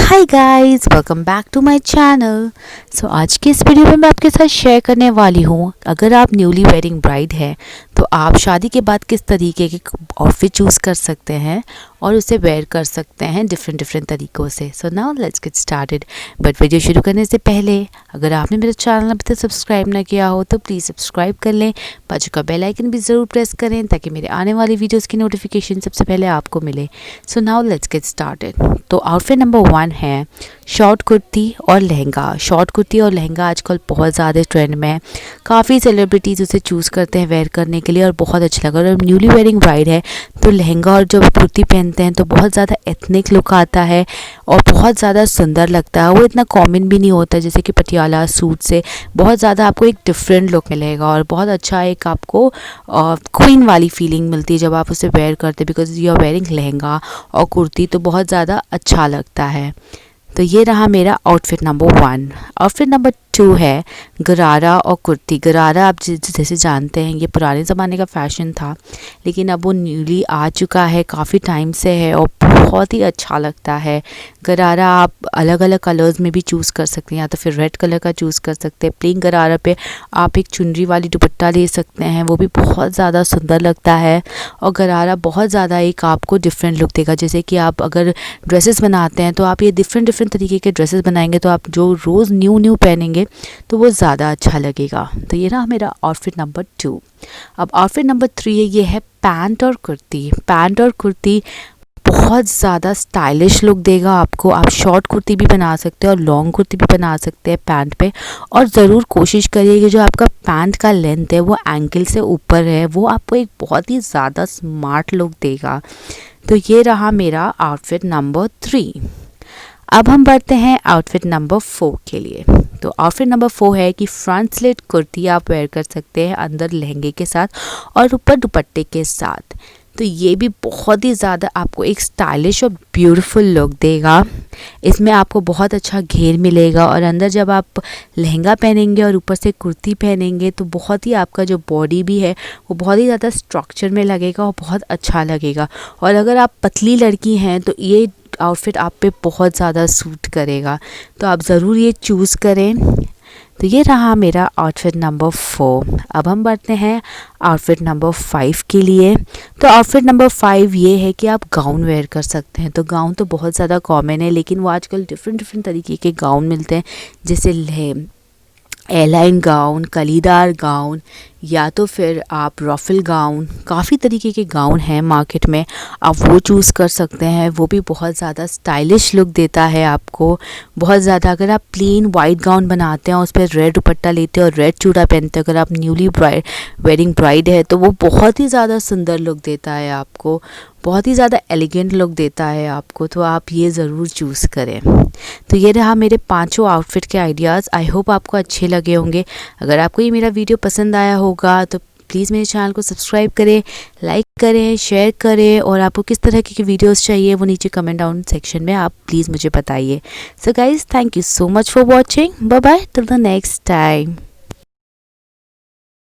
Hi guys, welcome back to my channel. आज के इस वीडियो में मैं आपके साथ शेयर करने वाली हूँ, अगर आप न्यूली वेडिंग ब्राइड हैं तो आप शादी के बाद किस तरीके के आउटफिट चूज़ कर सकते हैं और उसे वेयर कर सकते हैं डिफरेंट तरीक़ों से। So now let's get started. But video शुरू करने से पहले अगर आपने मेरा चैनल अभी तक सब्सक्राइब ना किया हो तो प्लीज़ सब्सक्राइब कर लें, बाजू का बेल आइकन भी ज़रूर प्रेस करें ताकि मेरे आने वाली वीडियोस की नोटिफिकेशन सबसे पहले आपको मिले। So now let's get started. तो आउटफिट नंबर 1 है शॉर्ट कुर्ती और लहंगा। शॉर्ट कुर्ती और लहंगा आजकल बहुत ज़्यादा ट्रेंड में है, काफ़ी सेलिब्रिटीज़ उसे चूज़ करते हैं वेयर करने के लिए और बहुत अच्छा लगा। और न्यूली वेडिंग ब्राइड है तो लहंगा और जब कुर्ती पहनते हैं तो बहुत ज़्यादा एथनिक लुक आता है और बहुत ज़्यादा सुंदर लगता है। वो इतना कॉमन भी नहीं होता, जैसे कि पटियाला सूट से बहुत ज़्यादा आपको एक डिफरेंट लुक मिलेगा और बहुत अच्छा एक आपको क्वीन वाली फीलिंग मिलती है जब आप उसे वेयर करते हैं, because you are wearing lehenga और कुर्ती तो बहुत ज़्यादा अच्छा लगता है। तो ये रहा मेरा आउटफिट नंबर 1। आउटफिट नंबर 2 है गरारा और कुर्ती। गरारा आप जैसे जानते हैं ये पुराने ज़माने का फ़ैशन था, लेकिन अब वो न्यूली आ चुका है, काफ़ी टाइम से है और बहुत ही अच्छा लगता है। गरारा आप अलग अलग कलर्स में भी चूज़ कर सकते हैं, या तो फिर रेड कलर का चूज़ कर सकते हैं। प्लेन गरारा पे आप एक चुनरी वाली दुपट्टा ले सकते हैं, वो भी बहुत ज़्यादा सुंदर लगता है। और गरारा बहुत ज़्यादा एक आपको डिफरेंट लुक देगा, जैसे कि आप अगर ड्रेसेस बनाते हैं तो आप ये डिफरेंट तरीके के ड्रेसेस बनाएंगे तो आप जो रोज़ न्यू पहनेंगे तो वो ज़्यादा अच्छा लगेगा। तो ये रहा मेरा आउटफिट नंबर 2। अब आउटफिट नंबर 3 है, ये है पैंट और कुर्ती। पैंट और कुर्ती बहुत ज़्यादा स्टाइलिश लुक देगा आपको। आप शॉर्ट कुर्ती भी बना सकते हैं और लॉन्ग कुर्ती भी बना सकते हैं पैंट पे। और ज़रूर कोशिश करिए कि जो आपका पैंट का लेंथ है वो एंकल से ऊपर है, वो आपको एक बहुत ही ज़्यादा स्मार्ट लुक देगा। तो ये रहा मेरा आउटफिट नंबर 3। अब हम बढ़ते हैं आउटफिट नंबर 4 के लिए। तो आउटफिट नंबर 4 है कि फ्रंट स्लिट कुर्ती आप वेयर कर सकते हैं अंदर लहंगे के साथ और ऊपर दुपट्टे के साथ। तो ये भी बहुत ही ज़्यादा आपको एक स्टाइलिश और ब्यूटीफुल लुक देगा। इसमें आपको बहुत अच्छा घेर मिलेगा और अंदर जब आप लहंगा पहनेंगे और ऊपर से कुर्ती पहनेंगे तो बहुत ही आपका जो बॉडी भी है वो बहुत ही ज़्यादा स्ट्रक्चर में लगेगा और बहुत अच्छा लगेगा। और अगर आप पतली लड़की हैं तो ये आउटफिट आप पे बहुत ज़्यादा सूट करेगा, तो आप ज़रूर ये चूज़ करें। तो ये रहा मेरा आउटफिट नंबर 4। अब हम बढ़ते हैं आउटफिट नंबर 5 के लिए। तो आउटफिट नंबर 5 ये है कि आप गाउन वेयर कर सकते हैं। तो गाउन तो बहुत ज़्यादा कॉमन है, लेकिन वो आजकल डिफरेंट तरीके के गाउन मिलते हैं, जैसे एयरलाइन गाउन, कलीदार गाउन, या तो फिर आप रफल गाउन। काफ़ी तरीके के गाउन हैं मार्केट में, आप वो चूज़ कर सकते हैं। वो भी बहुत ज़्यादा स्टाइलिश लुक देता है आपको बहुत ज़्यादा। अगर आप प्लेन वाइट गाउन बनाते हैं, उस पर रेड दुपट्टा लेते हैं और रेड चूड़ा पहनते हैं, अगर आप न्यूली वेडिंग ब्राइड है तो वो बहुत ही ज़्यादा सुंदर लुक देता है आपको, बहुत ही ज़्यादा एलिगेंट लुक देता है आपको। तो आप ये ज़रूर चूज़ करें। तो ये रहा मेरे 5 आउटफिट के आइडियाज़। आई होप आपको अच्छे लगे होंगे। अगर आपको ये मेरा वीडियो पसंद आया होगा तो प्लीज़ मेरे चैनल को सब्सक्राइब करें, लाइक करें, शेयर करें और आपको किस तरह की वीडियोस चाहिए वो नीचे कमेंट डाउन सेक्शन में आप प्लीज़ मुझे बताइए। So guys, thank you so much for watching. Bye bye till the next time.